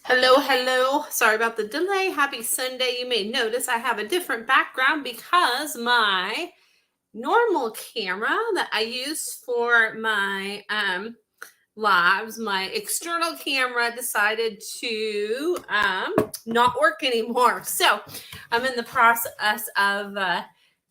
Hello, hello. Sorry about the delay. Happy Sunday. You may notice I have a different background because my normal camera that I use for my lives, my external camera decided to not work anymore. So I'm in the process of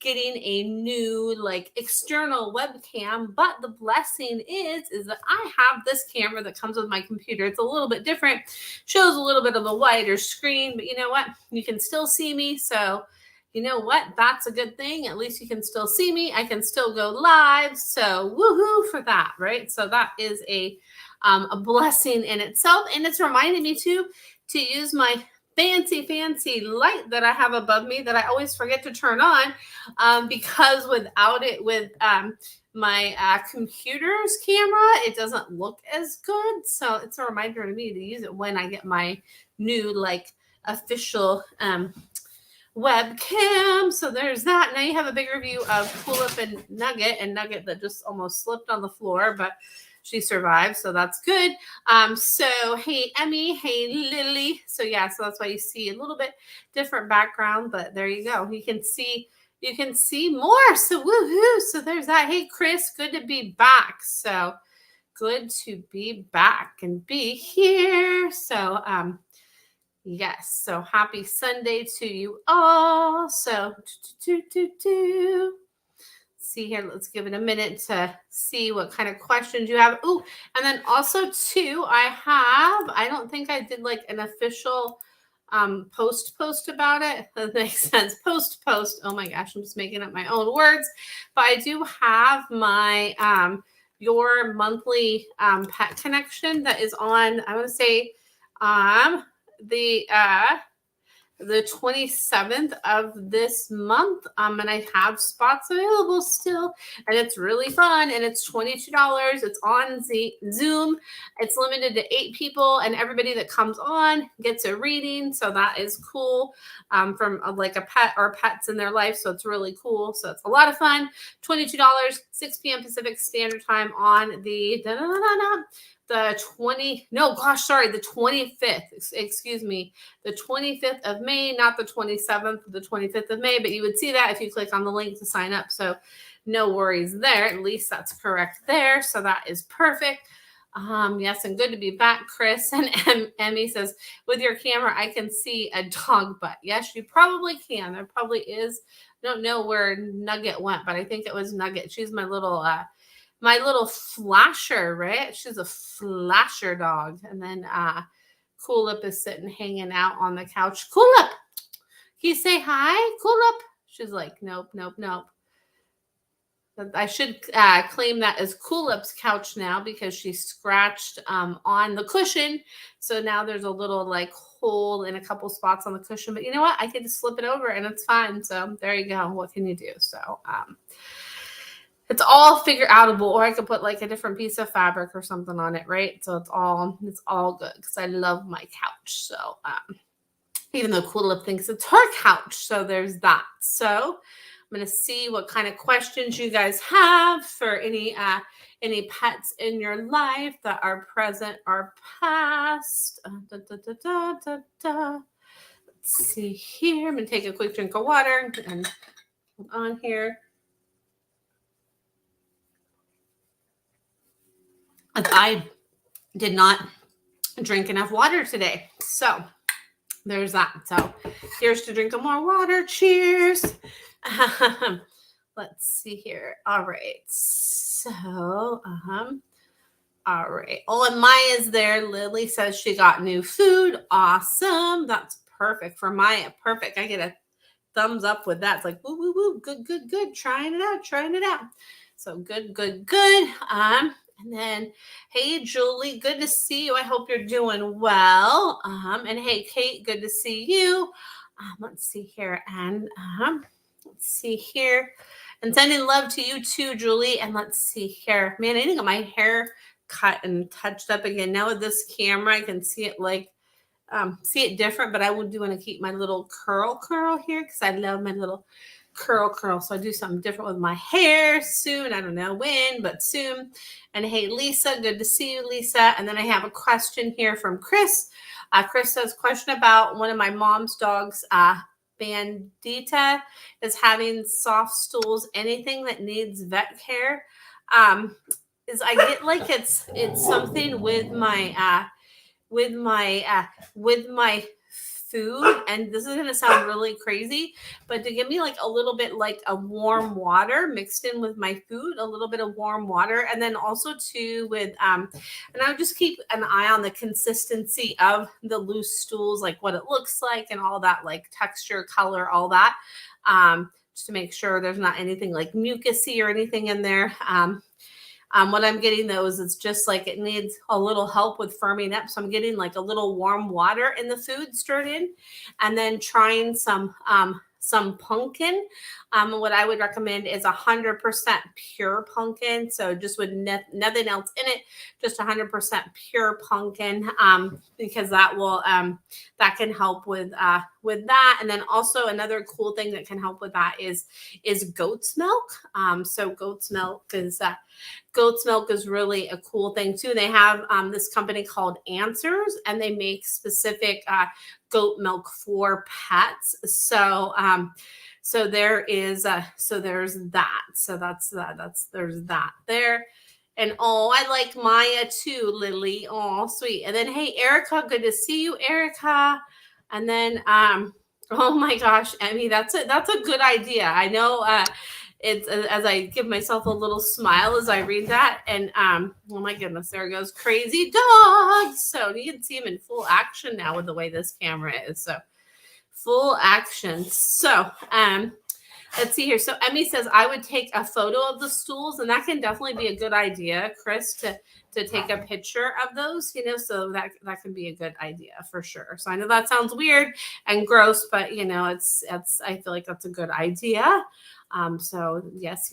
getting a new like external webcam. But the blessing is that I have this camera that comes with my computer. It's a little bit different, shows a little bit of a wider screen, but you know what? You can still see me. So you know what? That's a good thing. At least you can still see me. I can still go live. So woohoo for that, right? So that is a blessing in itself, and it's reminded me to use my fancy light that I have above me that I always forget to turn on, because without it, with my computer's camera, it doesn't look as good. So it's a reminder to me to use it when I get my new like official webcam. So there's that. Now you have a bigger view of Cool Up and Nugget that just almost slipped on the floor, but she survived, so that's good. So hey Emmy, hey Lily. So yeah, so that's why you see a little bit different background, but there you go. You can see more. So woohoo. So there's that. Hey Chris, good to be back. So good to be back and be here. So yes. So happy Sunday to you all. So see here. Let's give it a minute to see what kind of questions you have. Ooh, and then also too, I don't think I did like an official post about it. That makes sense. Post. Oh my gosh, I'm just making up my own words. But I do have my your monthly pet connection that is on, I want to say the 27th of this month. And I have spots available still, and it's really fun, and it's $22. It's on Zoom. It's limited to 8 people, and everybody that comes on gets a reading. So that is cool, from like a pet or pets in their life. So it's really cool. So it's a lot of fun. $22, 6 p.m. Pacific Standard Time on the the 25th, excuse me, the 25th of May, not the 27th, the 25th of May, but you would see that if you click on the link to sign up. So no worries there. At least that's correct there. So that is perfect. Yes, and good to be back, Chris. And Emmy says, with your camera, I can see a dog butt. Yes, you probably can. There probably is. I don't know where Nugget went, but I think it was Nugget. She's my little flasher, right? She's a flasher dog. And then Cool Up is sitting hanging out on the couch. Cool Up, can you say hi? Cool Up. She's like, nope. I should claim that as Cool Up's couch now because she scratched on the cushion. So now there's a little like hole in a couple spots on the cushion. But you know what? I can just slip it over and it's fine. So there you go. What can you do? So it's all figure outable, or I could put like a different piece of fabric or something on it, right? So it's all good because I love my couch. So even though Cool Up thinks it's her couch, so there's that. So I'm gonna see what kind of questions you guys have for any pets in your life that are present or past. Let's see here. I'm gonna take a quick drink of water and hold on here. I did not drink enough water today. So there's that. So here's to drinking more water. Cheers. Let's see here. All right. So, all right. Oh, and Maya's there. Lily says she got new food. Awesome. That's perfect for Maya. Perfect. I get a thumbs up with that. It's like, woo, woo, woo. Good. Trying it out. So good. And then, hey, Julie, good to see you. I hope you're doing well. And hey, Kate, good to see you. Let's see here. And let's see here. And sending love to you too, Julie. And let's see here. Man, I need to get my hair cut and touched up again. Now with this camera, I can see it like, see it different, but I would do want to keep my little curl here because I love my little curl. So I do something different with my hair soon. I don't know when, but soon. And hey, Lisa, good to see you, Lisa. And then I have a question here from Chris. Chris says, question about one of my mom's dogs, Bandita, is having soft stools. Anything that needs vet care? Is I get like it's something with my with my food, and this is going to sound really crazy, but to give me like a little bit like a warm water mixed in with my food, a little bit of warm water, and then also too with and I would just keep an eye on the consistency of the loose stools, like what it looks like and all that, like texture, color, all that, just to make sure there's not anything like mucusy or anything in there. What I'm getting though is it's just like it needs a little help with firming up. So I'm getting like a little warm water in the food stirred in, and then trying some pumpkin. What I would recommend is 100% pure pumpkin. So just with nothing else in it, just 100% pure pumpkin, because that will that can help with that. And then also another cool thing that can help with that is goat's milk. So goat's milk is really a cool thing too. They have this company called Answers, and they make specific goat milk for pets. So there is so there's that. So there's that there. And oh, I like Maya too, Lily. Oh, sweet. And then hey, Erica, good to see you, Erica. And then oh my gosh, Emmy, that's a good idea. I know it's as I give myself a little smile as I read that. And oh my goodness, there goes Crazy Dog. So you can see him in full action now with the way this camera is. So full action. So let's see here. So Emmy says I would take a photo of the stools, and that can definitely be a good idea, Chris, to take a picture of those, so that can be a good idea for sure. So I know that sounds weird and gross, but it's I feel like that's a good idea. So yes,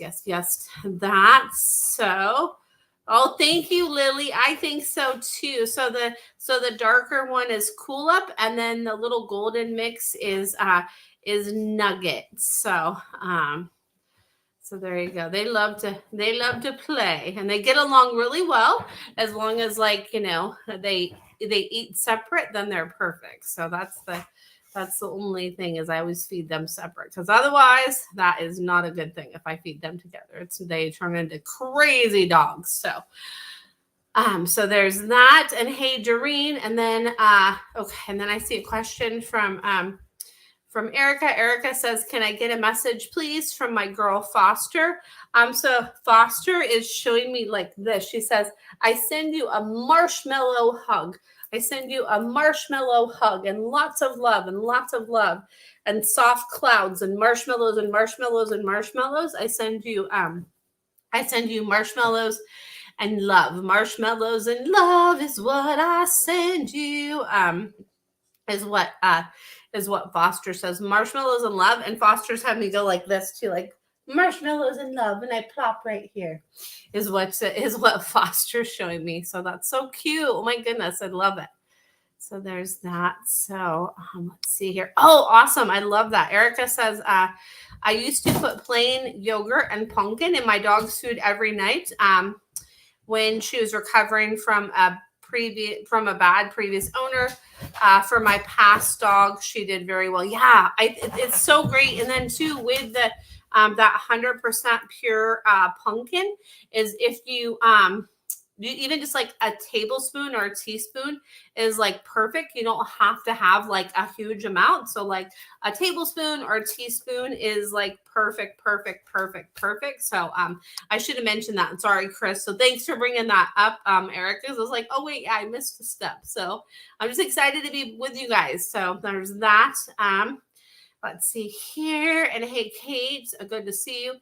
that. So oh, thank you, Lily. I think so too. So the darker one is Cool Up, and then the little golden mix is Nuggets. So so there you go. They love to play, and they get along really well as long as they eat separate, then they're perfect. So that's the only thing is I always feed them separate, because otherwise that is not a good thing. If I feed them together, they turn into crazy dogs. So there's that. And hey, Doreen, and then okay, and then I see a question from Erica. Erica says, can I get a message, please, from my girl Foster? So Foster is showing me like this. She says, I send you a marshmallow hug. I send you a marshmallow hug, and lots of love and soft clouds and marshmallows and marshmallows and marshmallows. I send you marshmallows and love. Marshmallows and love is what I send you. Is what Foster says. Marshmallows and love. And Foster's having me go like this too, like marshmallows and love, and I plop right here. Is what Foster's showing me. So that's so cute. Oh my goodness, I love it. So there's that. So let's see here. Oh, awesome. I love that. Erica says, I used to put plain yogurt and pumpkin in my dog's food every night when she was recovering from a bad previous owner. For my past dog, she did very well. Yeah, it's so great. And then too, with the that 100% pure pumpkin, is if you even just like a tablespoon or a teaspoon is like perfect. You don't have to have like a huge amount. So like a tablespoon or a teaspoon is like perfect. So I should have mentioned that. Sorry, Chris. So thanks for bringing that up, Eric. Because I was like, oh wait, I missed a step. So I'm just excited to be with you guys. So there's that. Let's see here. And hey, Kate, good to see you.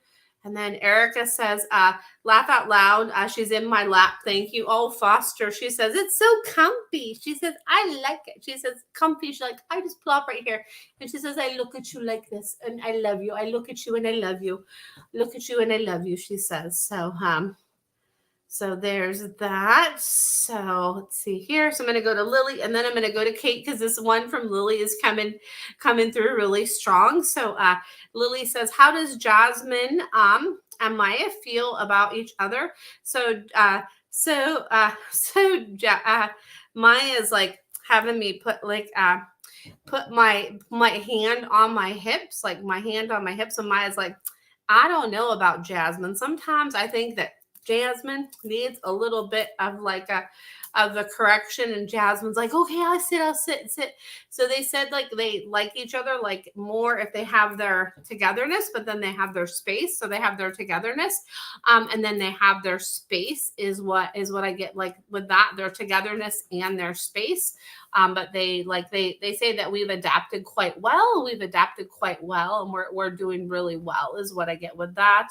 And then Erica says, laugh out loud. She's in my lap. Thank you. Oh, Foster. She says, it's so comfy. She says, I like it. She says, comfy. She's like, I just plop right here. And she says, I look at you like this and I love you. I look at you and I love you. Look at you and I love you, she says. So, So there's that. So let's see here. So I'm going to go to Lily and then I'm going to go to Kate because this one from Lily is coming through really strong. So Lily says, how does Jasmine and Maya feel about each other? So Maya is like having me put my hand on my hips, like my hand on my hips, and Maya's like, I don't know about Jasmine. Sometimes I think that Jasmine needs a little bit of like a of the correction, and Jasmine's like, okay, I'll sit. So they said like they like each other like more if they have their togetherness, but then they have their space. So they have their togetherness, and then they have their space is what I get like with that, their togetherness and their space. But they say that we've adapted quite well. We've adapted quite well, and we're doing really well, is what I get with that.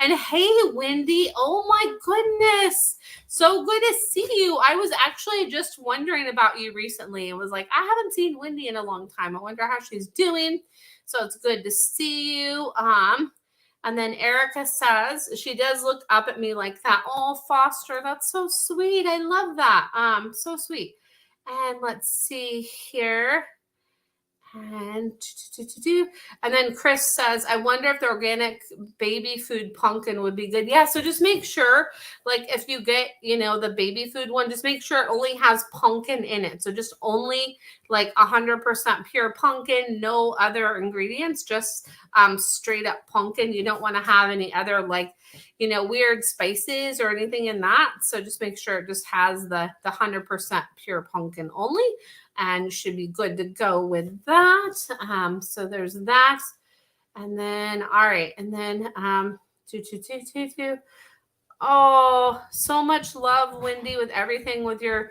And hey, Wendy, oh my goodness, so good to see you. I was actually just wondering about you recently. It was like, I haven't seen Wendy in a long time. I wonder how she's doing. So it's good to see you. And then Erica says she does look up at me like that. Oh, Foster, that's so sweet. I love that. So sweet. And let's see here. And then Chris says, I wonder if the organic baby food pumpkin would be good. Yeah, so just make sure, like if you get, the baby food one, just make sure it only has pumpkin in it. So just only like 100% pure pumpkin, no other ingredients, just straight up pumpkin. You don't want to have any other like, weird spices or anything in that. So just make sure it just has the 100% pure pumpkin only, and should be good to go with that. So there's that. And then, all right. And then, oh, so much love, Wendy, with everything with your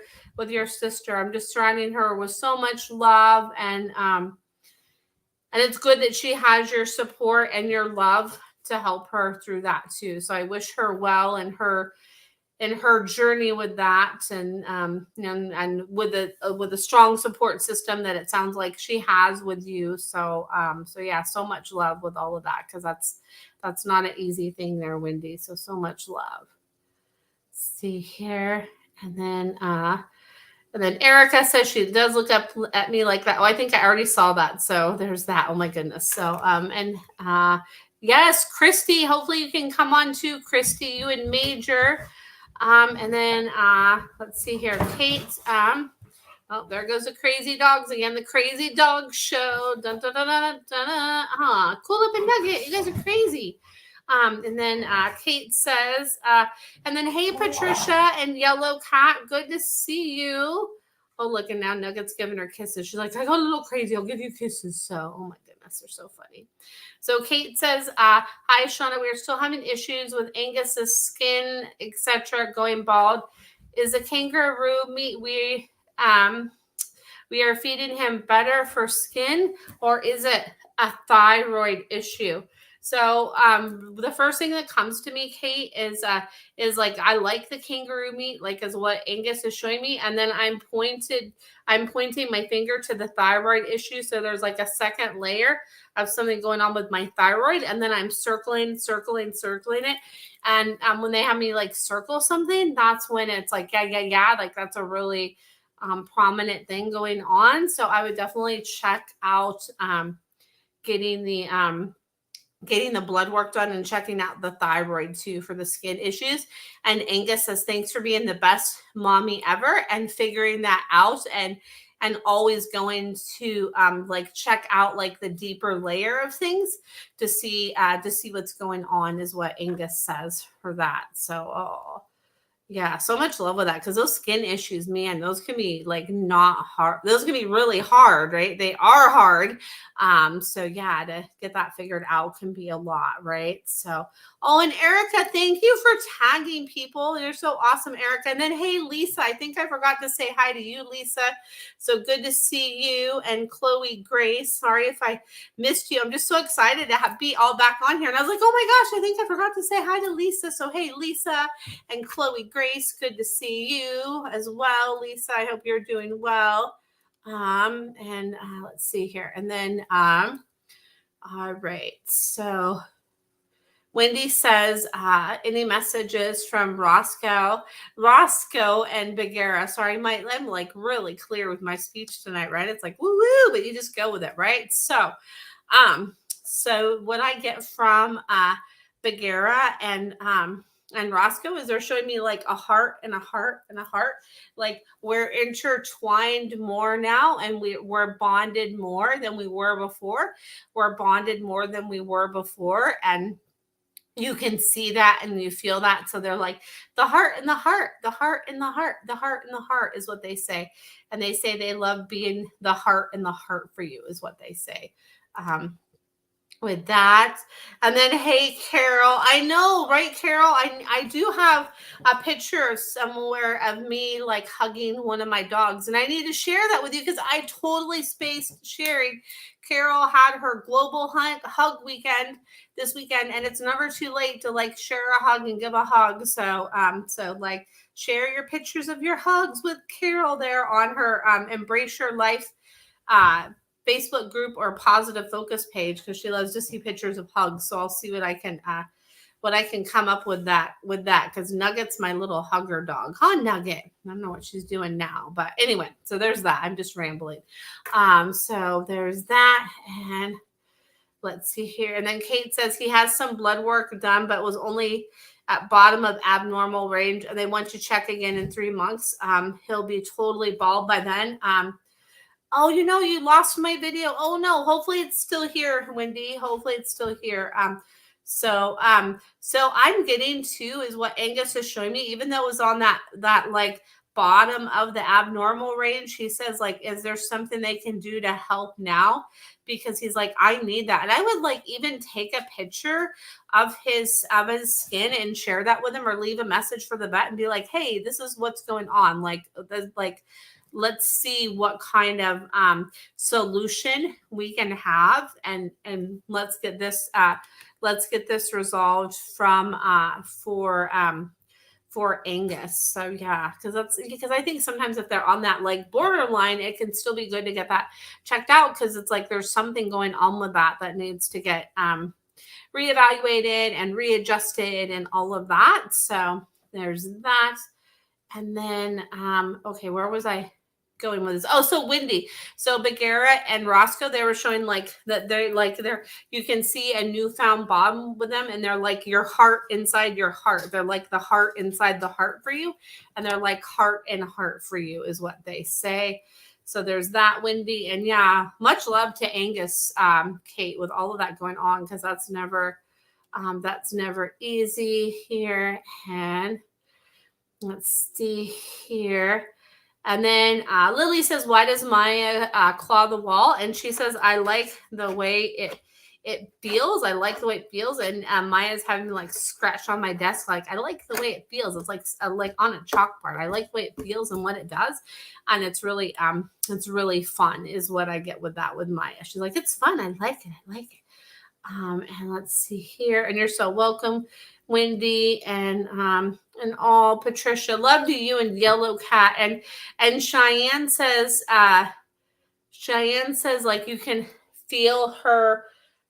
sister. I'm just surrounding her with so much love, and it's good that she has your support and your love to help her through that too. So I wish her well in her journey with that, and and with a strong support system that it sounds like she has with you. So yeah, so much love with all of that, because that's not an easy thing there, Wendy. So much love. Let's see here, and then Erica says she does look up at me like that. Oh, I think I already saw that. So there's that. Oh my goodness. So yes, Christy, hopefully you can come on too, Christy, you and Major. And then let's see here, Kate. Oh, there goes the crazy dogs again. The crazy dog show. Dun, dun, dun, dun, dun, dun. Cool up and Nugget. You guys are crazy. And then Kate says, and then hey, Patricia and Yellow Cat, good to see you. Oh, look, and now Nugget's giving her kisses. She's like, I got a little crazy. I'll give you kisses. So, oh my goodness, they're so funny. So Kate says, hi, Shauna. We're still having issues with Angus's skin, etc., going bald. Is the kangaroo meat we are feeding him better for skin, or is it a thyroid issue? So the first thing that comes to me, Kate, is like I like the kangaroo meat, like is what Angus is showing me, and then I'm pointing my finger to the thyroid issue. So there's like a second layer of something going on with my thyroid, and then I'm circling it. And when they have me like circle something, that's when it's like yeah, like that's a really prominent thing going on. So I would definitely check out getting the blood work done and checking out the thyroid too for the skin issues. And Angus says, thanks for being the best mommy ever and figuring that out, and always going to like check out like the deeper layer of things to see what's going on, is what Angus says for that. So yeah, so much love with that, because those skin issues, man, those can be like not hard. Those can be really hard, right? They are hard. So yeah, to get that figured out can be a lot, right? So, oh, and Erica, thank you for tagging people. You're so awesome, Erica. And then, hey, Lisa, I think I forgot to say hi to you, Lisa. So good to see you. And Chloe Grace, sorry if I missed you. I'm just so excited to be all back on here. And I was like, oh my gosh, I think I forgot to say hi to Lisa. So, hey, Lisa and Chloe Grace, good to see you as well. Lisa, I hope you're doing well. And let's see here. And then, all right. So Wendy says, any messages from Roscoe and Bagheera. Sorry, I'm like really clear with my speech tonight, right? It's like woo woo, but you just go with it, right? So what I get from Bagheera and Roscoe is they're showing me like a heart and a heart and a heart. Like we're intertwined more now, and we're bonded more than we were before. We're bonded more than we were before, and you can see that and you feel that. So they're like the heart and the heart, the heart and the heart, the heart and the heart is what they say. And they say they love being the heart and the heart for you is what they say. With that. And then, hey, Carol, I know, right, Carol? I do have a picture somewhere of me like hugging one of my dogs, and I need to share that with you because I totally spaced sharing. Carol had her global hug weekend this weekend, and it's never too late to like share a hug and give a hug. So like share your pictures of your hugs with Carol there on her Embrace Your Life Facebook group or Positive Focus page because she loves to see pictures of hugs. So I'll see what I can come up with that because Nugget's my little hugger dog. Huh, Nugget? I don't know what she's doing now, but anyway, so there's that. I'm just rambling. So there's that, and let's see here. And then Kate says he has some blood work done, but was only at bottom of abnormal range, and they want to check again in 3 months. He'll be totally bald by then. Oh, you lost my video. Oh no, hopefully it's still here, Wendy. Hopefully it's still here. So I'm getting to is what Angus is showing me, even though it was on that like bottom of the abnormal range. He says, like, is there something they can do to help now? Because he's like, I need that. And I would like even take a picture of his skin and share that with him, or leave a message for the vet and be like, hey, this is what's going on. Like let's see what kind of solution we can have, and let's get this resolved for Angus. So yeah, because I think sometimes if they're on that like borderline, it can still be good to get that checked out, because it's like there's something going on with that needs to get reevaluated and readjusted and all of that. So there's that. And then okay, where was I going with this? Oh, so Wendy. So Bagheera and Roscoe, they were showing like that they're you can see a newfound bond with them, and they're like your heart inside your heart. They're like the heart inside the heart for you, and they're like heart and heart for you is what they say. So there's that, Wendy. And yeah, much love to Angus, Kate, with all of that going on, because that's never easy here. And let's see here. And then Lily says, why does Maya claw the wall? And she says, I like the way it feels. I like the way it feels. And Maya's having me like scratch on my desk. Like, I like the way it feels. It's like on a chalkboard. I like the way it feels and what it does. And it's really fun is what I get with that with Maya. She's like, it's fun. I like it. And let's see here. And you're so welcome, Wendy, and all. Patricia, love to you, and Yellow Cat. And Cheyenne says like you can feel her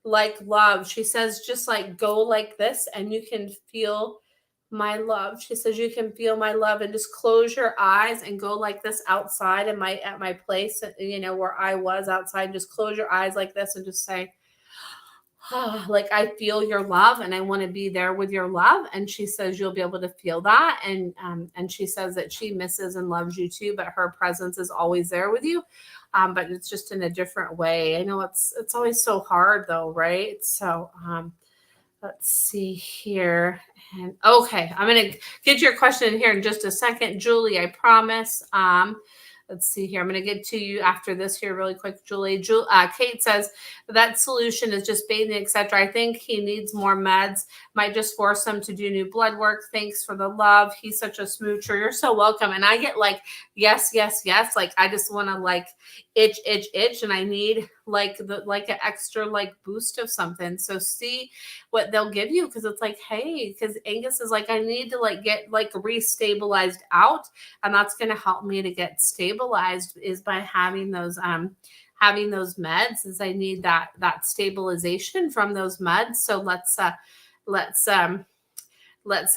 like love. She says just like go like this and you can feel my love. She says you can feel my love, and just close your eyes and go like this outside at my place, where I was outside. Just close your eyes like this and just say, like, I feel your love and I want to be there with your love. And she says you'll be able to feel that. And she says that she misses and loves you too, but her presence is always there with you. But it's just in a different way. I know it's always so hard though, right? So let's see here. And okay, I'm gonna get your question in here in just a second, Julie, I promise. Let's see here. I'm going to get to you after this here really quick, Julie. Kate says that solution is just bathing, etc. I think he needs more meds. Might just force him to do new blood work. Thanks for the love. He's such a smoocher. You're so welcome. And I get like, yes. Like, I just want to like itch. And I need like an extra like boost of something. So see what they'll give you. Cause it's like, hey, because Angus is like, I need to like get like restabilized out. And that's going to help me to get stabilized is by having those meds, is I need that stabilization from those meds. So let's let's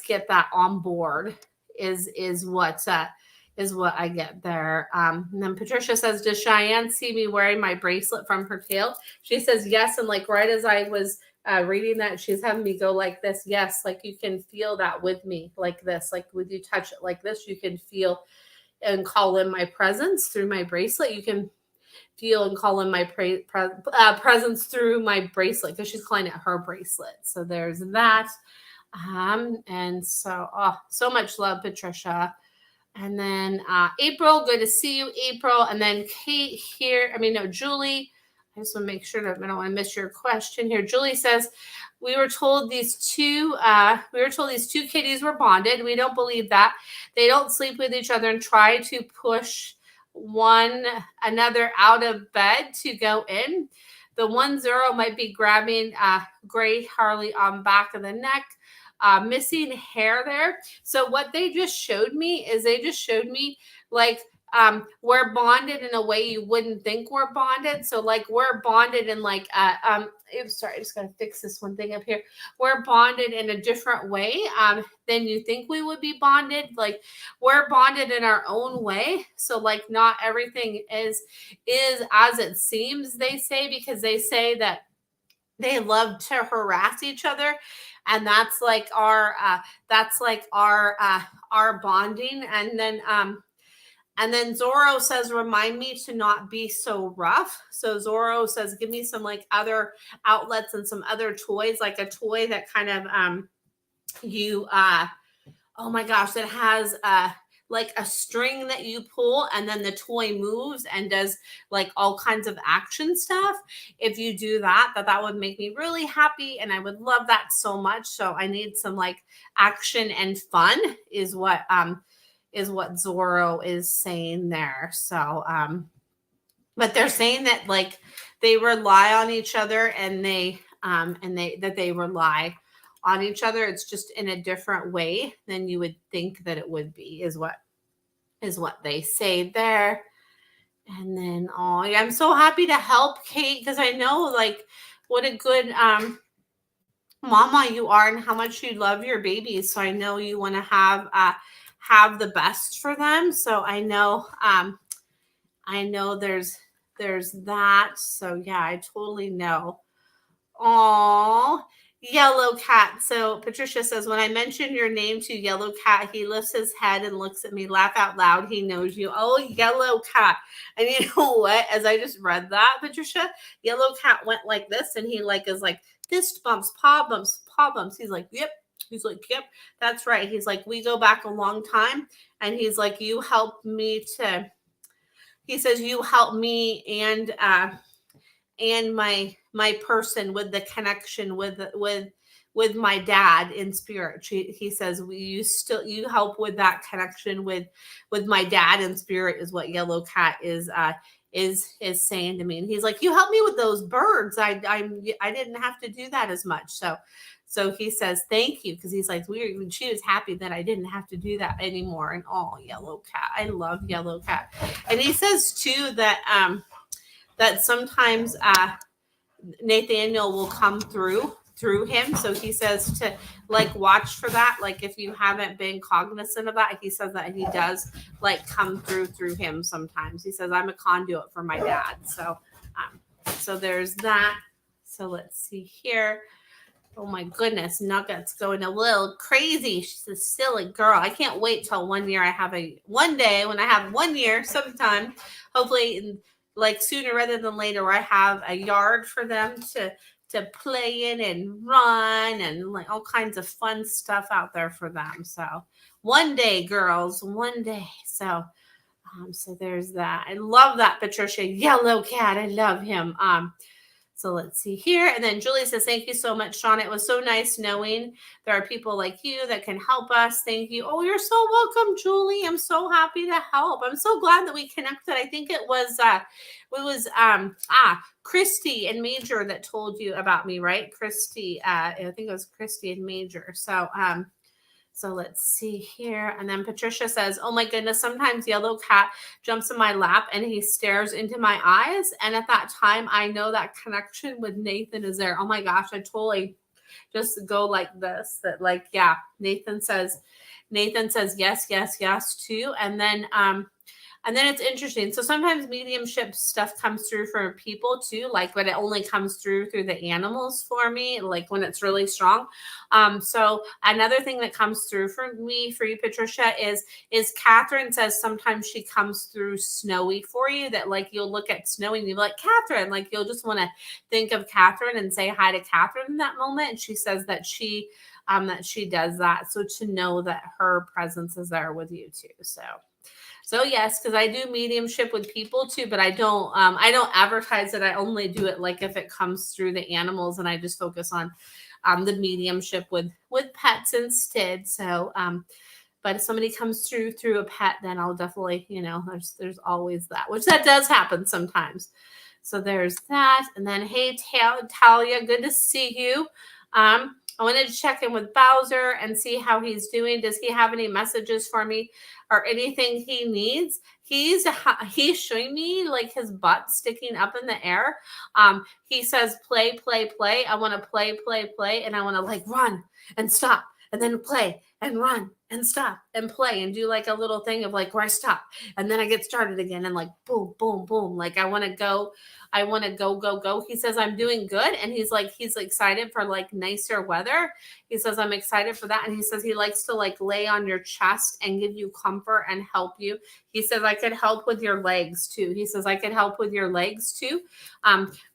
get that on board is what I get there. And then Patricia says, does Cheyenne see me wearing my bracelet from her tail? She says yes, and like right as I was reading that, she's having me go like this. Yes, like you can feel that with me, like this, like with you touch it like this, you can feel and call in my presence through my bracelet. You can feel and call in my presence through my bracelet, because she's calling it her bracelet. So there's that. And so, oh, so much love, Patricia. And then April, good to see you, April. And then Kate here. Julie. I just want to make sure that I don't want to miss your question here. Julie says, we were told these two kitties were bonded. We don't believe that. They don't sleep with each other and try to push one another out of bed to go in. The 1-0 might be grabbing Gray Harley on back of the neck. Missing hair there. So what they just showed me is like we're bonded in a way you wouldn't think we're bonded. So like we're bonded in like oops, sorry, I just gotta fix this one thing up here. We're bonded in a different way than you think we would be bonded. Like we're bonded in our own way. So like not everything is as it seems, they say, because they say that they love to harass each other, and that's like our bonding. And then Zorro says, remind me to not be so rough. So Zorro says, give me some like other outlets and some other toys, like a toy that kind of oh my gosh, that has like a string that you pull, and then the toy moves and does like all kinds of action stuff. If you do that would make me really happy, and I would love that so much. So I need some like action and fun is what Zorro is saying there. So but they're saying that like they rely on each other, and they rely on each other. It's just in a different way than you would think that it would be, is what they say there. And then, oh, I'm so happy to help, Kate, because I know like what a good mama you are, and how much you love your babies. So I know you want to have the best for them. So I know there's that. So yeah, I totally know. Oh, Yellow Cat. So Patricia says, when I mention your name to Yellow Cat, he lifts his head and looks at me, laugh out loud. He knows you. Oh, Yellow Cat. And you know what? As I just read that, Patricia, Yellow Cat went like this, and he like is like fist bumps, paw bumps, paw bumps. He's like, yep. He's like, yep, that's right. He's like, we go back a long time. And he's like, you helped me to, he says, you helped me and my person with the connection with my dad in spirit. He says, you help with that connection with my dad in spirit, is what Yellow Cat is saying to me. And he's like, you helped me with those birds. I didn't have to do that as much. So he says, thank you. Because he's like, she was happy that I didn't have to do that anymore. And oh, Yellow Cat. I love Yellow Cat. And he says too that sometimes Nathaniel will come through him. So he says to like watch for that. Like if you haven't been cognizant of that, he says that he does like come through him sometimes. He says, I'm a conduit for my dad. So there's that. So let's see here. Oh my goodness, Nugget's going a little crazy. She's a silly girl. I can't wait till one day when I have 1 year sometime, hopefully like sooner rather than later, where I have a yard for them to play in and run and like all kinds of fun stuff out there for them. So one day, girls, one day. So there's that. I love that, Patricia. Yellow Cat. I love him. So let's see here. And then Julie says, thank you so much, Sean. It was so nice knowing there are people like you that can help us. Thank you. Oh, you're so welcome, Julie. I'm so happy to help. I'm so glad that we connected. I think it was Christy and Major that told you about me, right? Christy, I think it was Christy and Major. So let's see here. And then Patricia says, oh my goodness, sometimes Yellow Cat jumps in my lap and he stares into my eyes. And at that time, I know that connection with Nathan is there. Oh my gosh, I totally just go like this, that like, yeah, Nathan says yes, yes, yes too. And then it's interesting. So sometimes mediumship stuff comes through for people too, like, but it only comes through the animals for me, like when it's really strong. So another thing that comes through for me, for you, Patricia, is Catherine says sometimes she comes through snowy for you, that like you'll look at snowy and you'll be like, Catherine, like you'll just want to think of Catherine and say hi to Catherine in that moment. And she says that she does that. So to know that her presence is there with you too. So yes, because I do mediumship with people too, but I don't advertise it. I only do it like if it comes through the animals, and I just focus on the mediumship with pets instead. So but if somebody comes through a pet, then I'll definitely, there's always that, which that does happen sometimes. So there's that. And then, hey, Talia, good to see you. I wanted to check in with Bowser and see how he's doing. Does he have any messages for me or anything he needs? He's showing me like his butt sticking up in the air. He says, play, play, play. I want to play, play, play. And I want to like run and stop and then play and run and stop and play and do like a little thing of like where I stop and then I get started again and like boom, boom, boom. Like I want to go, go. He says I'm doing good, and he's excited for like nicer weather. He says I'm excited for that, and he says he likes to like lay on your chest and give you comfort and help you. He says I could help with your legs too. He says I could help with your legs too.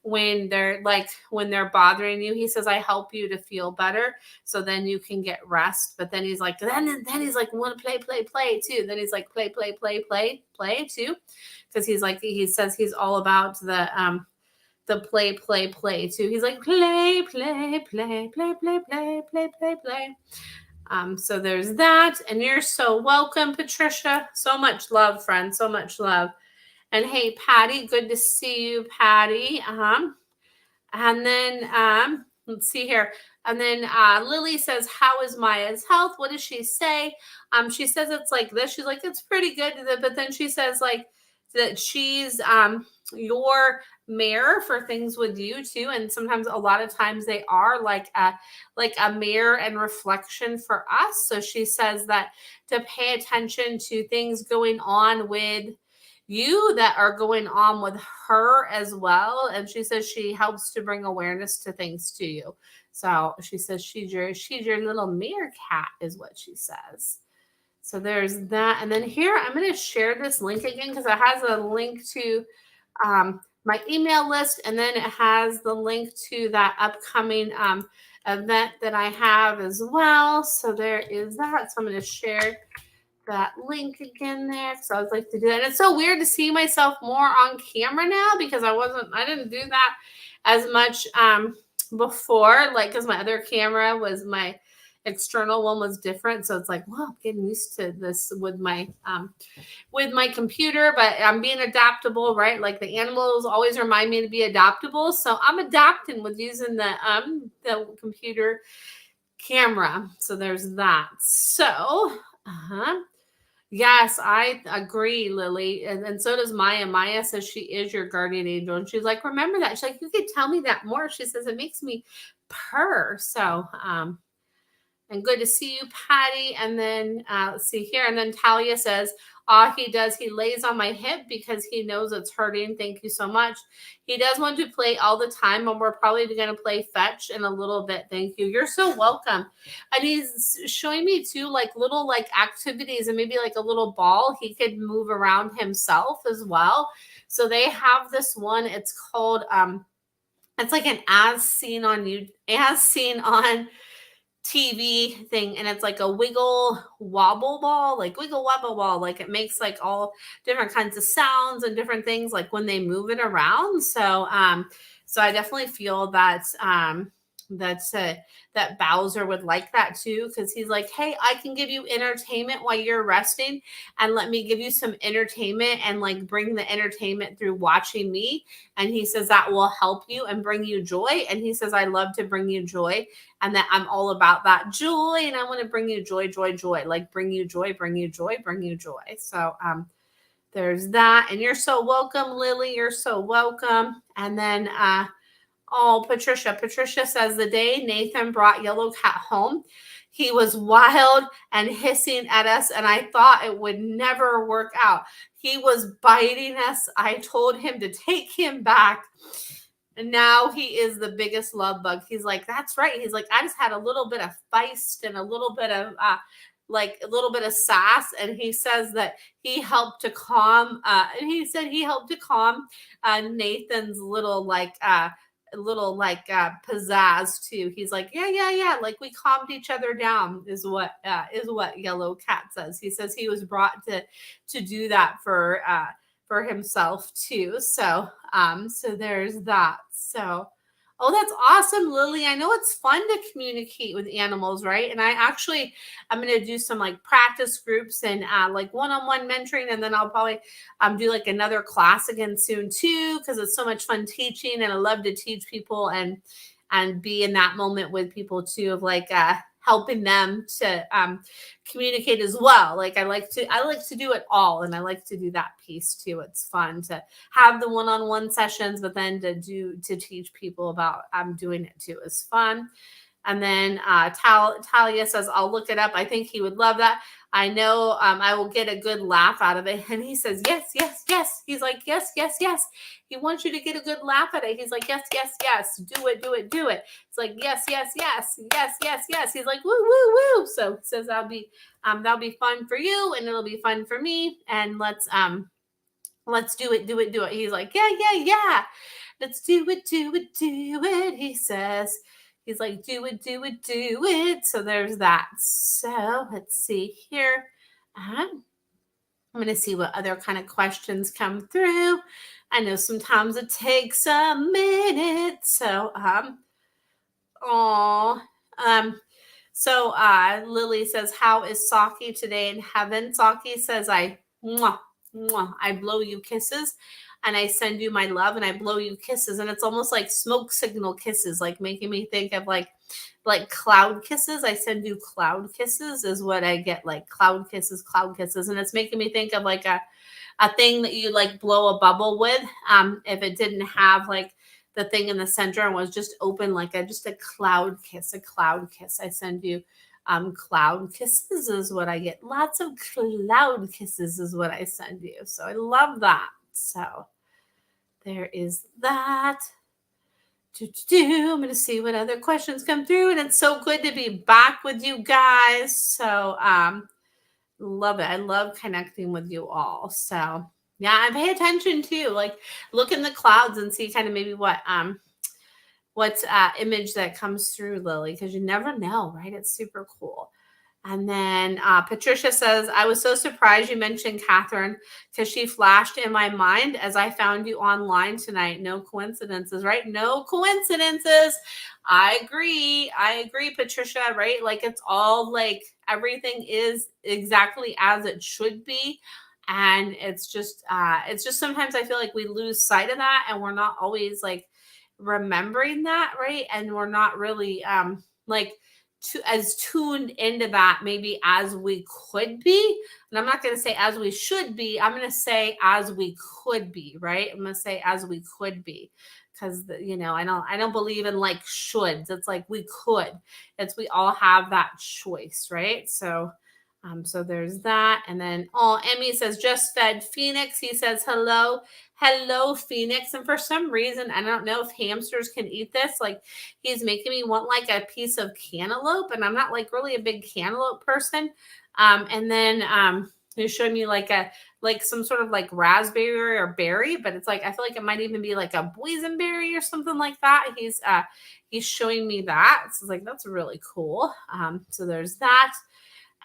When they're bothering you, he says I help you to feel better, so then you can get rest. But then he's like, then he's like, want to play too. Then he's like, play too, because he says he's all about the play too. He's like play. So there's that, and you're so welcome, Patricia. So much love, friend. So much love. And hey, Patty, good to see you, Patty. And then let's see here. And then Lily says, how is Maya's health? What does she say? She says it's like this. She's like, it's pretty good. But then she says like that she's your mirror for things with you too. And sometimes, a lot of times, they are like a mirror and reflection for us. So she says that to pay attention to things going on with you that are going on with her as well. And she says she helps to bring awareness to things to you. So she says she's your little meerkat is what she says. So there's that. And then here, I'm going to share this link again because it has a link to my email list. And then it has the link to that upcoming event that I have as well. So there is that. So I'm going to share that link again there, because I always like to do that. And it's so weird to see myself more on camera now, because I didn't do that as much before, like, because my other camera was, my external one was different. So it's like, well, I'm getting used to this with my computer, but I'm being adaptable, right? Like the animals always remind me to be adaptable. So I'm adapting with using the computer camera. So there's that. So yes, I agree, Lily. And so does Maya. Maya says she is your guardian angel. And she's like, remember that. She's like, you could tell me that more. She says, it makes me purr. So, and good to see you, Patty. And then let's see here. And then Talia says, he does. He lays on my hip because he knows it's hurting. Thank you so much. He does want to play all the time, and we're probably going to play fetch in a little bit. Thank you. You're so welcome. And he's showing me too, like little like activities, and maybe like a little ball he could move around himself as well. So they have this one. It's called it's like an as seen on TV thing, and it's like a wiggle wobble ball, like it makes like all different kinds of sounds and different things like when they move it around. So so I definitely feel that that Bowser would like that too, because he's like, hey, I can give you entertainment while you're resting, and let me give you some entertainment and like bring the entertainment through watching me. And he says that will help you and bring you joy. And he says, I love to bring you joy, and that I'm all about that joy, and I want to bring you joy, like bring you joy. So there's that. And you're so welcome, Lily. You're so welcome. And then Oh, Patricia. Patricia says the day Nathan brought Yellow Cat home, he was wild and hissing at us, and I thought it would never work out. He was biting us. I told him to take him back. And now he is the biggest love bug. He's like, that's right. He's like, I just had a little bit of feist and a little bit of like a little bit of sass. And he says that he helped to calm, and he said he helped to calm Nathan's little pizzazz too. He's like, yeah, like we calmed each other down is what Yellow Cat says. He says he was brought to do that for himself too. So so there's that. So oh, that's awesome, Lily. I know it's fun to communicate with animals, right? And I'm going to do some like practice groups and like one-on-one mentoring, and then I'll probably do like another class again soon too, because it's so much fun teaching, and I love to teach people and be in that moment with people too, of like helping them to communicate as well. Like I like to do it all, and I like to do that piece too. It's fun to have the one-on-one sessions, but then to teach people about doing it too is fun. And then Talia says, I'll look it up. I think he would love that. I know I will get a good laugh out of it. And he says, yes, yes, yes. He's like, yes, yes, yes. He wants you to get a good laugh at it. He's like, yes, yes, yes. Do it, do it, do it. It's like, yes, yes, yes, yes, yes, yes. He's like, woo, woo, woo. So he says that'll be fun for you, and it'll be fun for me. And let's do it, do it, do it. He's like, yeah, yeah, yeah. Let's do it, do it, do it. He says. He's like, do it, do it, do it. So there's that. So let's see here. I'm going to see what other kind of questions come through. I know sometimes it takes a minute. So, Lily says, how is Saki today in heaven? Saki says, mwah, mwah, I blow you kisses. And I send you my love, and I blow you kisses. And it's almost like smoke signal kisses, like making me think of like cloud kisses. I send you cloud kisses is what I get, like cloud kisses. And it's making me think of like a thing that you like blow a bubble with. If it didn't have like the thing in the center and was just open, like just a cloud kiss. I send you cloud kisses is what I get. Lots of cloud kisses is what I send you. So I love that. So there is that. I'm going to see what other questions come through. And it's so good to be back with you guys. So love it. I love connecting with you all. So yeah, I pay attention too. Like look in the clouds and see kind of maybe what image that comes through, Lily, because you never know, right? It's super cool. And then Patricia says, I was so surprised you mentioned Catherine because she flashed in my mind as I found you online tonight. No coincidences, right? No coincidences. I agree, Patricia, right? Like it's all like everything is exactly as it should be. And it's just sometimes I feel like we lose sight of that, and we're not always like remembering that, right? And we're not really like as tuned into that maybe as we could be. And I'm not going to say as we should be. I'm going to say as we could be, right? I'm going to say as we could be, because I don't believe in like shoulds. It's like we could. It's we all have that choice, right? So so there's that. And then Emmy says just fed Phoenix. He says hello Phoenix. And for some reason, I don't know if hamsters can eat this. Like he's making me want like a piece of cantaloupe, and I'm not like really a big cantaloupe person. And then he's showing me like some sort of like raspberry or berry, but it's like I feel like it might even be like a boysenberry or something like that. He's showing me that. So it's like that's really cool. So there's that.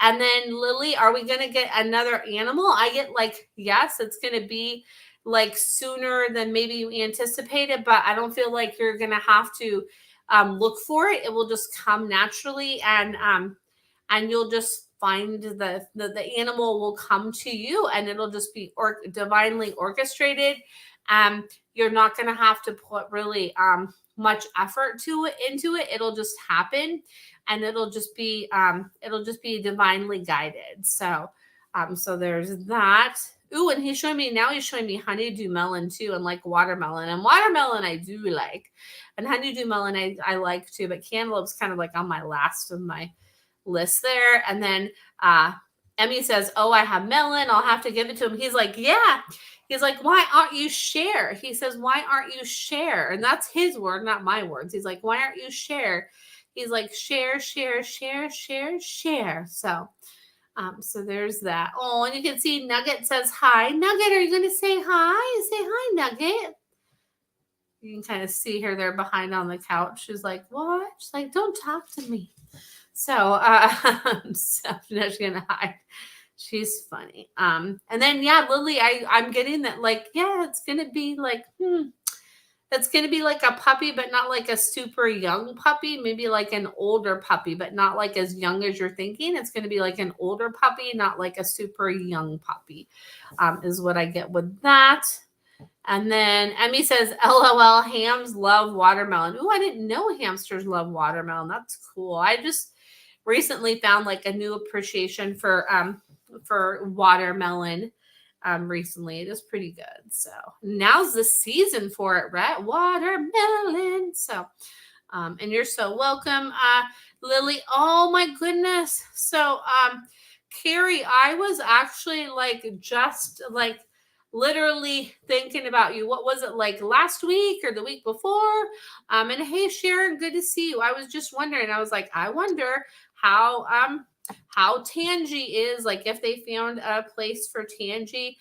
And then Lily, are we going to get another animal? I get like, yes, it's going to be like sooner than maybe you anticipated, but I don't feel like you're going to have to look for it. It will just come naturally, and you'll just find the animal will come to you, and it'll just be divinely orchestrated. You're not going to have to put really much effort into it. It'll just happen. And it'll just be divinely guided. So, so there's that. Ooh, and he's showing me honeydew melon too, and like watermelon. And watermelon I do like. And honeydew melon I like too, but cantaloupe's kind of like on my last of my list there. And then Emmy says, "Oh, I have melon. I'll have to give it to him." He's like, "Yeah." He's like, "Why aren't you share?" He says, "Why aren't you share?" And that's his word, not my words. He's like, "Why aren't you share?" He's like, "Share, share, share, share, share." So there's that. Oh, and you can see Nugget says hi. Nugget, are you going to say hi? Say hi, Nugget. You can kind of see her there behind on the couch. She's like, "What?" She's like, "Don't talk to me." So, so now she's gonna hide. She's funny. And then yeah, Lily, I'm getting that like, yeah, it's gonna be like, it's gonna be like a puppy, but not like a super young puppy, maybe like an older puppy, but not like as young as you're thinking. It's gonna be like an older puppy, not like a super young puppy, is what I get with that. And then Emmy says, "LOL, hams love watermelon." Ooh, I didn't know hamsters love watermelon. That's cool. I just recently found like a new appreciation for watermelon recently. It is pretty good. So now's the season for it, right? Watermelon. So and you're so welcome, Lily. Oh my goodness. So Carrie, I was actually like just like literally thinking about you. What was it like last week or the week before? And hey Sharon, good to see you. I was just wondering, I was like, I wonder how Tangy is, like if they found a place for Tangy.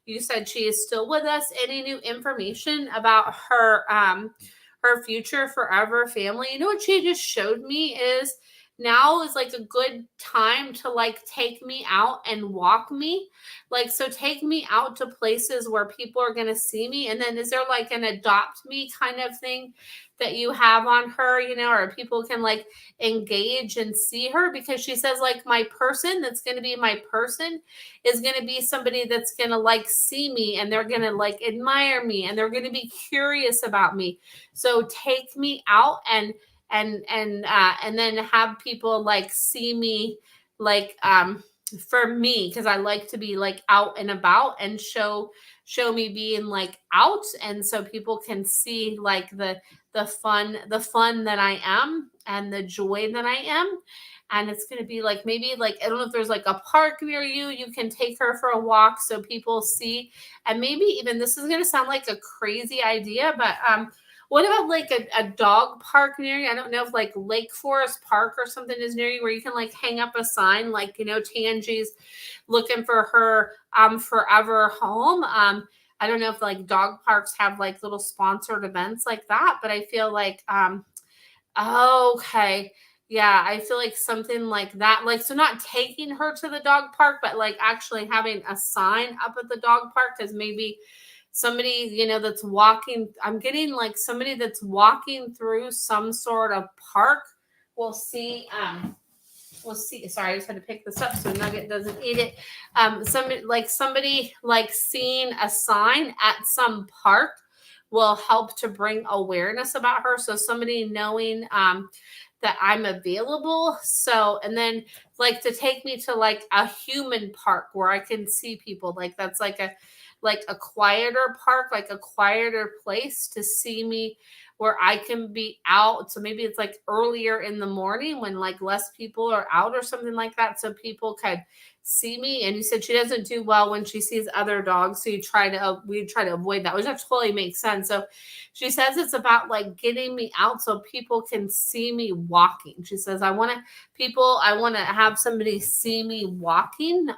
You said she is still with us. Any new information about her future forever family? You know what she just showed me is now is like a good time to like take me out and walk me. Like, so take me out to places where people are going to see me. And then is there like an adopt me kind of thing that you have on her, you know, or people can like engage and see her? Because she says like my person that's going to be my person is going to be somebody that's going to like see me and they're going to like admire me and they're going to be curious about me. So take me out and then have people like see me like for me, because I like to be like out and about and show me being like out, and so people can see like the fun that I am and the joy that I am. And it's going to be like maybe like I don't know if there's like a park near you, you can take her for a walk so people see. And maybe even, this is going to sound like a crazy idea, but what about like a dog park near you? I don't know if like Lake Forest Park or something is near you where you can like hang up a sign like, you know, Tangi's looking for her forever home. I don't know if like dog parks have like little sponsored events like that, but I feel like okay. Yeah, I feel like something like that. Like, so not taking her to the dog park, but like actually having a sign up at the dog park, because maybe somebody, you know, that's walking, I'm getting like somebody that's walking through some sort of park will see sorry, I just had to pick this up so Nugget doesn't eat it. Somebody like seeing a sign at some park will help to bring awareness about her. So somebody knowing that I'm available. So, and then like to take me to like a human park where I can see people, like that's like a quieter park, like a quieter place to see me where I can be out. So maybe it's like earlier in the morning when like less people are out or something like that. So people could see me. And you said she doesn't do well when she sees other dogs. So we try to avoid that, which totally makes sense. So she says it's about like getting me out so people can see me walking. She says, I want to have somebody see me walking.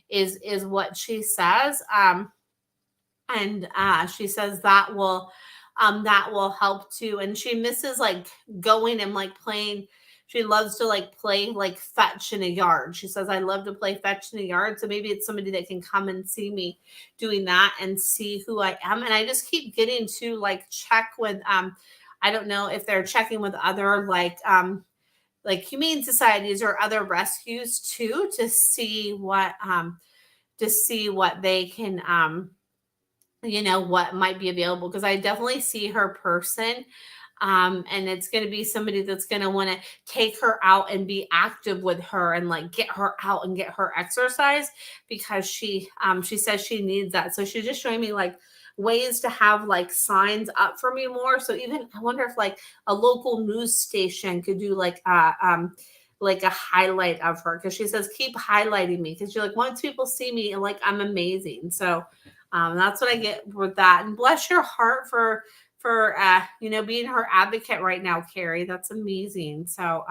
Is what she says. And she says that will help too. And she misses like going and like playing. She loves to like play like fetch in a yard. She says, I love to play fetch in a yard. So maybe it's somebody that can come and see me doing that and see who I am. And I just keep getting to like check with I don't know if they're checking with other like humane societies or other rescues too, to see what they can you know, what might be available, because I definitely see her person And it's going to be somebody that's going to want to take her out and be active with her and like get her out and get her exercise because she says she needs that. So she's just showing me like ways to have like signs up for me more. So even I wonder if like a local news station could do like a highlight of her, because she says keep highlighting me because you're like, once people see me and like I'm amazing. So that's what I get with that. And bless your heart for being her advocate right now, Carrie. That's amazing. So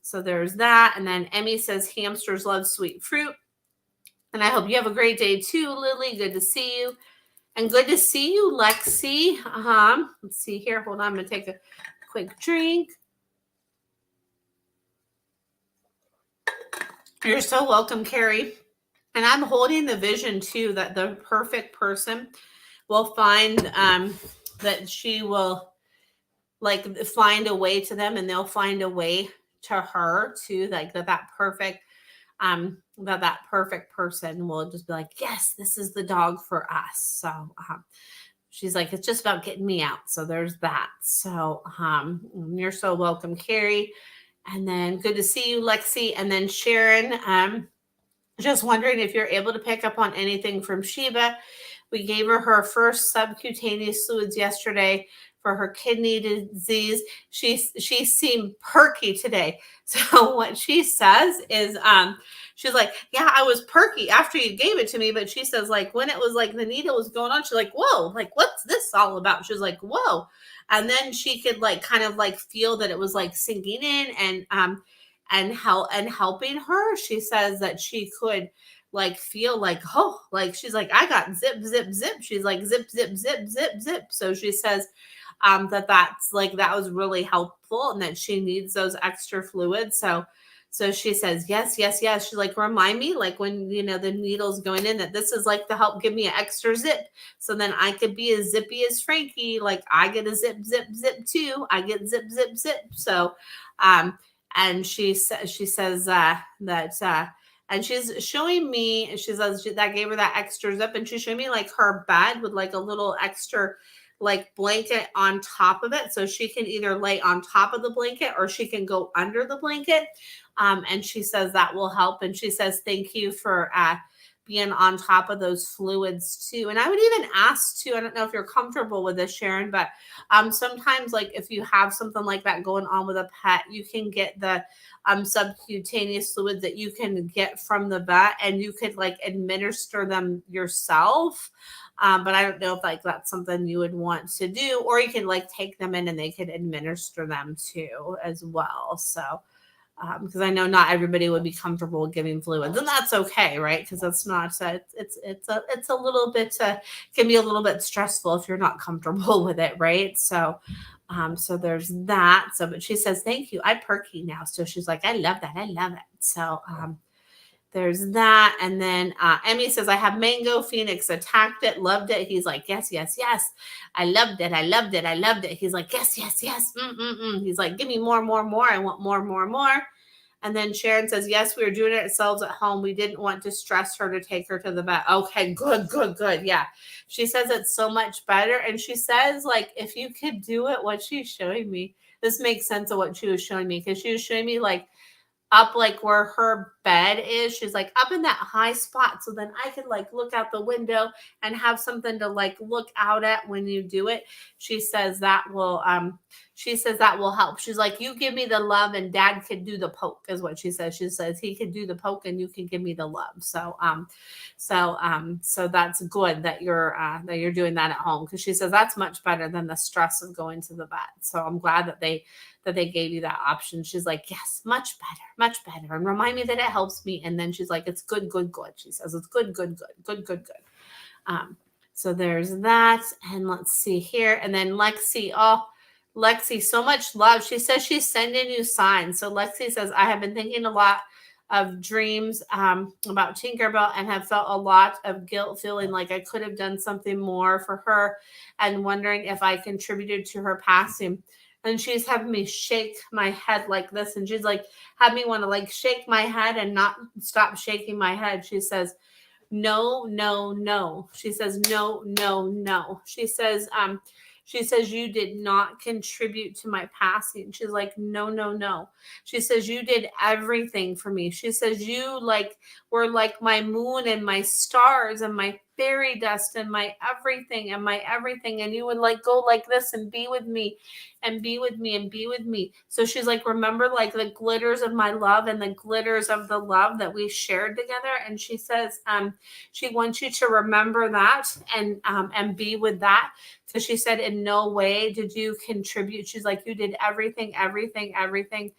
so there's that. And then Emmy says hamsters love sweet fruit. And I hope you have a great day too, Lily. Good to see you. And good to see you, Lexi. Let's see here. Hold on. I'm going to take a quick drink. You're so welcome, Carrie. And I'm holding the vision too that the perfect person will find that she will like find a way to them, and they'll find a way to her too. Like that perfect that perfect person will just be like, yes, this is the dog for us. So she's like, it's just about getting me out. So there's that. So you're so welcome, Carrie. And then good to see you, Lexi. And then Sharon, just wondering if you're able to pick up on anything from Sheba. We gave her first subcutaneous fluids yesterday for her kidney disease. She seemed perky today. So what she says is, she's like, yeah, I was perky after you gave it to me. But she says, like, when it was like the needle was going on, she's like, whoa, like, what's this all about? She was like, whoa. And then she could like kind of like feel that it was like sinking in and helping her. She says that she could like feel like, oh, like she's like, I got zip, zip, zip. She's like zip, zip, zip, zip, zip. So she says that's like, that was really helpful and that she needs those extra fluids. So she says, yes, yes, yes. She's like, remind me, like when, the needle's going in, that this is like to help give me an extra zip. So then I could be as zippy as Frankie. Like I get a zip, zip, zip too. I get zip, zip, zip. So, and she says that, and she's showing me, she says that gave her that extra zip, and she's showing me like her bed with like a little extra like blanket on top of it. So she can either lay on top of the blanket or she can go under the blanket. And she says that will help. And she says, thank you for being on top of those fluids too. And I would even ask too, I don't know if you're comfortable with this, Sharon, but sometimes like if you have something like that going on with a pet, you can get the subcutaneous fluids that you can get from the vet, and you could like administer them yourself. But I don't know if like that's something you would want to do, or you can like take them in and they could administer them too as well. So because I know not everybody would be comfortable with giving fluids, and that's okay, right? Because that's not it's a little bit can be a little bit stressful if you're not comfortable with it, right? So so there's that. So but she says thank you, I perky now. So she's like, I love that, I love it. So there's that. And then Emmy says, I have mango. Phoenix attacked it, loved it. He's like, yes, yes, yes. I loved it. I loved it. I loved it. He's like, yes, yes, yes. He's like, give me more, more, more. I want more, more, more. And then Sharon says, yes, we were doing it ourselves at home. We didn't want to stress her to take her to the vet. Okay, good, good, good. Yeah. She says it's so much better. And she says, like, if you could do it, what she's showing me, this makes sense of what she was showing me, because she was showing me like up like where her bed is. She's like up in that high spot. So then I could like look out the window and have something to like look out at when you do it. She says that will help. She's like, you give me the love and dad could do the poke, is what she says. She says he could do the poke and you can give me the love. So so that's good that you're doing that at home, because she says that's much better than the stress of going to the vet. So I'm glad that they gave you that option. She's like, yes, much better, much better. And remind me that it helps me. And then she's like, it's good, good, good. She says, it's good, good, good, good, good, good. So there's that. And let's see here. And then Lexi, Lexi, so much love. She says she's sending you signs. So Lexi says, I have been thinking a lot of dreams about Tinkerbell and have felt a lot of guilt, feeling like I could have done something more for her and wondering if I contributed to her passing. And she's having me shake my head like this. And she's like, had me want to like shake my head and not stop shaking my head. She says, no, no, no. She says, no, no, no. She says, She says, you did not contribute to my passing. She's like, no, no, no. She says, you did everything for me. She says, you like were like my moon and my stars and my fairy dust and my everything and my everything. And you would like go like this and be with me and be with me and be with me. So she's like, remember like the glitters of my love and the glitters of the love that we shared together. And she says, she wants you to remember that and be with that. So she said, in no way did you contribute. She's like, you did everything, everything, everything,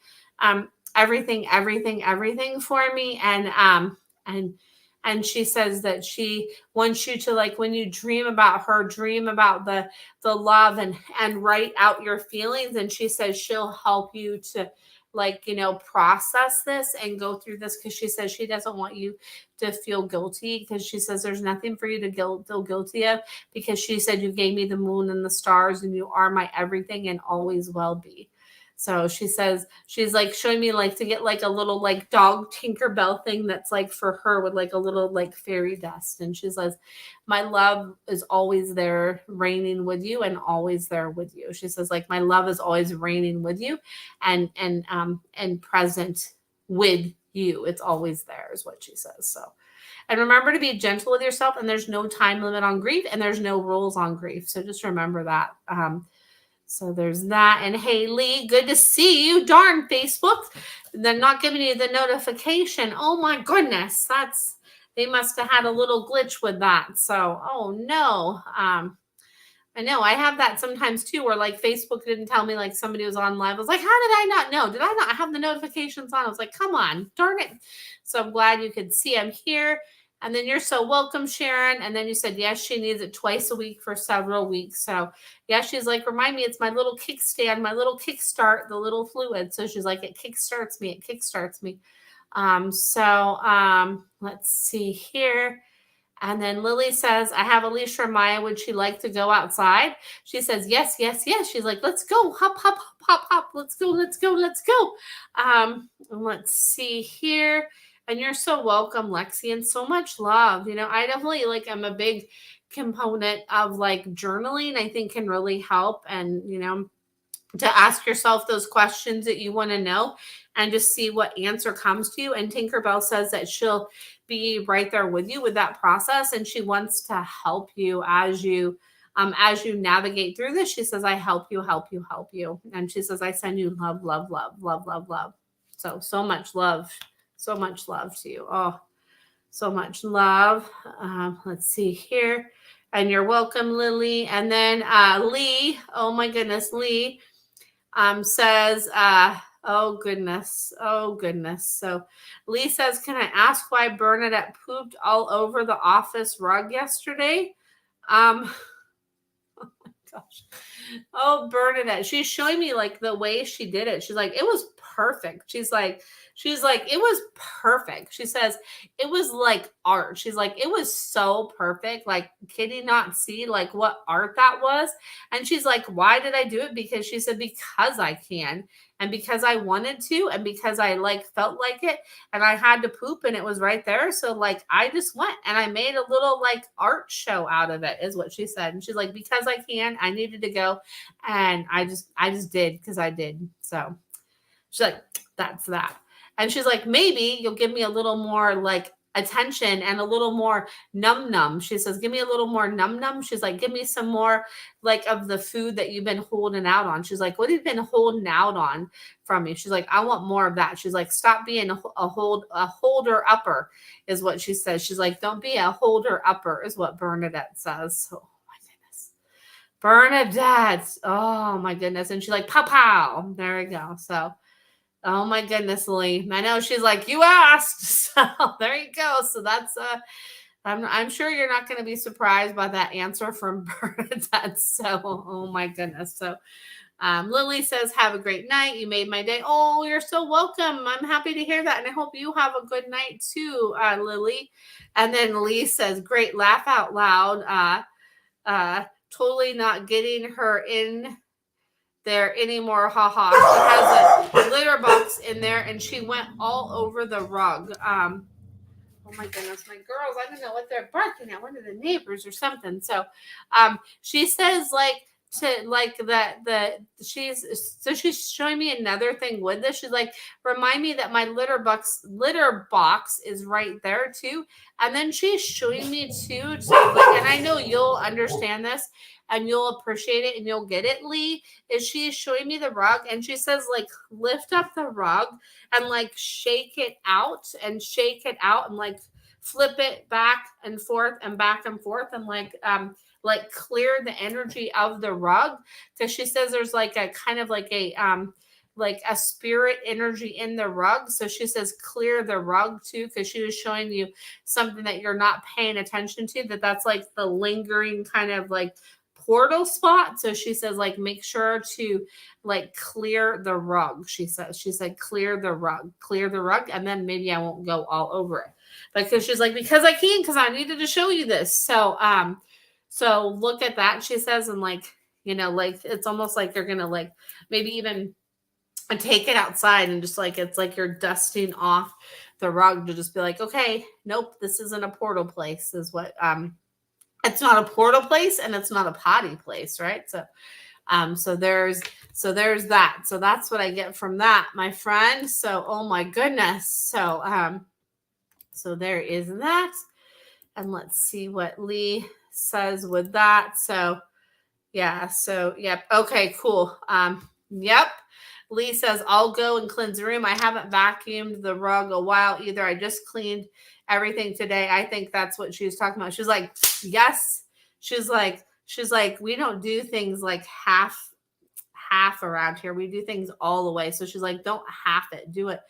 everything for me. And she says that she wants you to, like, when you dream about her, dream about the love and write out your feelings. And she says she'll help you to, like, process this and go through this, because she says she doesn't want you to feel guilty, because she says there's nothing for you to feel guilty of, because she said you gave me the moon and the stars and you are my everything and always will be. So she says, she's like showing me like to get like a little like dog Tinkerbell thing that's like for her with like a little like fairy dust. And she says, my love is always there reigning with you and always there with you. She says, like, my love is always reigning with you and present with you. It's always there is what she says. So, and remember to be gentle with yourself, and there's no time limit on grief and there's no rules on grief. So just remember that. So there's that. And hey, Lee, good to see you. Darn, Facebook, they're not giving you the notification. Oh my goodness. They must have had a little glitch with that. So, oh no. I know I have that sometimes too, where like Facebook didn't tell me like somebody was on live. I was like, how did I not know? Did I not have the notifications on? I was like, come on, darn it. So I'm glad you could see I'm here. And then you're so welcome, Sharon. And then you said, yes, she needs it twice a week for several weeks. So yeah, she's like, remind me, it's my little kickstand, my little kickstart, the little fluid. So she's like, it kickstarts me. It kickstarts me. Let's see here. And then Lily says, I have Alicia or Maya. Would she like to go outside? She says, yes, yes, yes. She's like, let's go. Hop, hop, hop, hop, hop. Let's go, let's go, let's go. Let's see here. And you're so welcome, Lexi, and so much love. I definitely I'm a big component of like journaling, I think can really help. And, to ask yourself those questions that you want to know and just see what answer comes to you. And Tinkerbell says that she'll be right there with you with that process. And she wants to help you as you navigate through this. She says, I help you, help you, help you. And she says, I send you love, love, love, love, love, love. So much love. So much love to you. Oh, so much love. Let's see here. And you're welcome, Lily. And then Lee, oh my goodness, Lee says, oh goodness. So Lee says, can I ask why Bernadette pooped all over the office rug yesterday? Oh my gosh. Oh, Bernadette. She's showing me like the way she did it. She's like, it was perfect. She's like, it was perfect. She says, it was like art. She's like, it was so perfect. Like, can you not see like what art that was? And she's like, why did I do it? Because she said, because I can, and because I wanted to, and because I like felt like it, and I had to poop and it was right there. So like, I just went and I made a little like art show out of it, is what she said. And she's like, because I can, I needed to go. And I just did, because I did. So she's like, that's that. And she's like, maybe you'll give me a little more like attention and a little more num. She says, give me a little more num. She's like, give me some more like of the food that you've been holding out on. She's like, what have you been holding out on from me? She's like, I want more of that. She's like, stop being a holder upper, is what she says. She's like, don't be a holder upper, is what Bernadette says. So Bernadette. Oh my goodness. And she's like, pow, pow. There we go. So, oh my goodness, Lee. I know she's like, you asked. So there you go. So that's, I'm sure you're not going to be surprised by that answer from Bernadette. So, oh my goodness. So, Lily says, have a great night. You made my day. Oh, you're so welcome. I'm happy to hear that. And I hope you have a good night too, Lily. And then Lee says, great laugh out loud. Totally not getting her in there anymore. Haha. She has a litter box in there and she went all over the rug. Oh my goodness, my girls, I don't know what they're barking at, one of the neighbors or something. So she says, like, to like she's showing me another thing with this. She's like, remind me that my litter box is right there too. And then she's showing me too, and I know you'll understand this and you'll appreciate it and you'll get it, Lee, is she is showing me the rug and she says like lift up the rug and like shake it out and like flip it back and forth and like clear the energy of the rug, because she says there's like a kind of like a spirit energy in the rug. So she says clear the rug too, because she was showing you something that you're not paying attention to, that's like the lingering kind of like portal spot. So she says like make sure to like clear the rug. She said clear the rug, and then maybe I won't go all over it, because she's like, because I can, because I needed to show you this. So look at that, she says, and like, like it's almost like you're gonna like maybe even take it outside and just like it's like you're dusting off the rug to just be like, okay, nope, this isn't a portal place, is what it's not a portal place and it's not a potty place, right? So there's that. So that's what I get from that, my friend. So oh my goodness. So there is that. And let's see what Lee says with that. So yeah, yep. Okay, cool. Yep. Lee says, I'll go and cleanse the room. I haven't vacuumed the rug a while either. I just cleaned everything today. I think that's what she was talking about. She's like, yes. She's like, we don't do things like half around here. We do things all the way. So she's like, don't half it, do it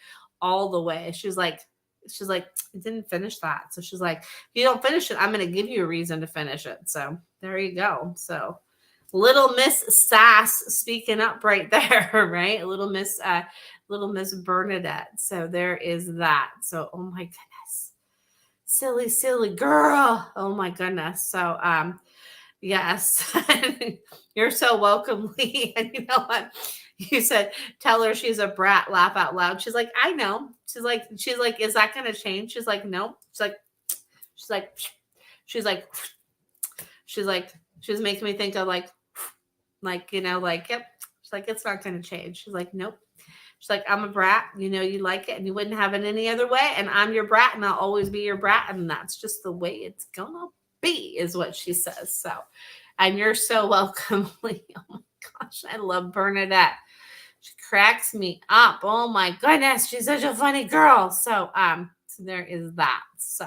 all the way. She's like, I didn't finish that. So she's like, if you don't finish it, I'm going to give you a reason to finish it. So there you go. So little Miss Sass speaking up right there, right? Little Miss Bernadette. So there is that. So, oh my goodness. Silly girl. Oh my goodness. So, yes, you're so welcome, Lee. And you know what? You said, tell her she's a brat, laugh out loud. She's like, I know. She's like, is that going to change? She's like, no. She's like, she's making me think of like, yep. She's like, it's not going to change. She's like, nope. She's like, I'm a brat. You like it and you wouldn't have it any other way. And I'm your brat and I'll always be your brat. And that's just the way it's going to be, is what she says. So, and you're so welcome, Lee. Oh my gosh, I love Bernadette. She cracks me up. Oh my goodness, she's such a funny girl. So there is that. So,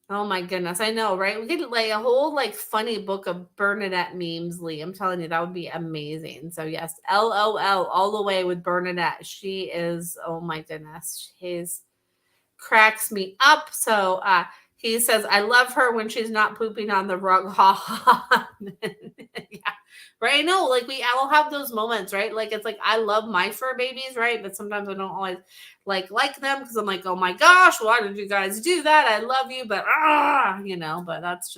oh my goodness, I know, right? We could like a whole like funny book of Bernadette memes, Lee. I'm telling you, that would be amazing. So yes, LOL all the way with Bernadette. She is, oh my goodness, she's cracks me up. So he says, I love her when she's not pooping on the rug. Ha ha. Yeah. Right. No, like we all have those moments, right? Like it's like I love my fur babies, right? But sometimes I don't always like them because I'm like, oh my gosh, why did you guys do that? I love you, but but that's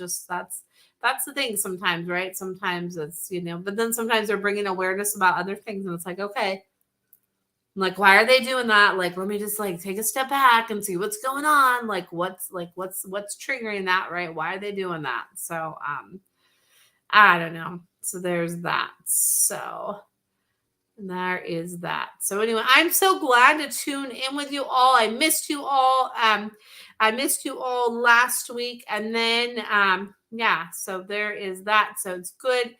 the thing sometimes, right? Sometimes it's, but then sometimes they're bringing awareness about other things and it's like, okay, I'm like, why are they doing that? Like, let me just like take a step back and see what's going on. Like, what's triggering that, right? Why are they doing that? So, I don't know. So there's that. So there is that. So anyway, I'm so glad to tune in with you all. I missed you all. I missed you all last week. And then, so there is that. So it's good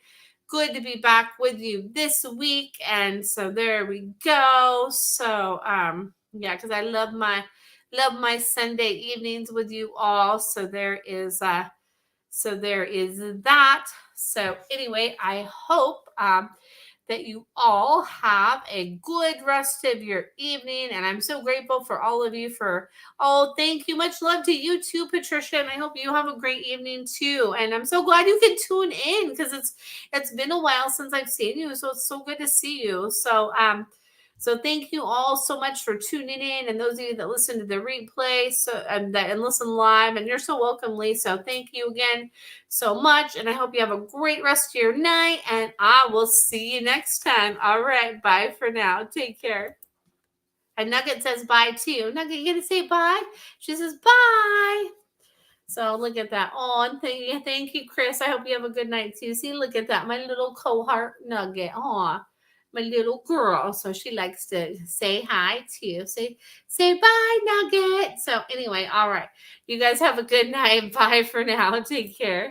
to be back with you this week. And so there we go. So, because I love my Sunday evenings with you all. So there is that. So anyway, I hope that you all have a good rest of your evening. And I'm so grateful for all of you thank you. Much love to you too, Patricia. And I hope you have a great evening too. And I'm so glad you could tune in because it's been a while since I've seen you. So it's so good to see you. So thank you all so much for tuning in, and those of you that listen to the replay and listen live, and you're so welcome, Lee. So thank you again so much, and I hope you have a great rest of your night, and I will see you next time. All right, bye for now. Take care. And Nugget says bye too. Nugget, you gonna say bye? She says bye. So look at that. Oh, and thank you, Chris. I hope you have a good night too. See, look at that. My little cohort nugget. Oh, my little girl. So she likes to say hi too. Say bye, Nugget. So anyway, all right. You guys have a good night. Bye for now. Take care.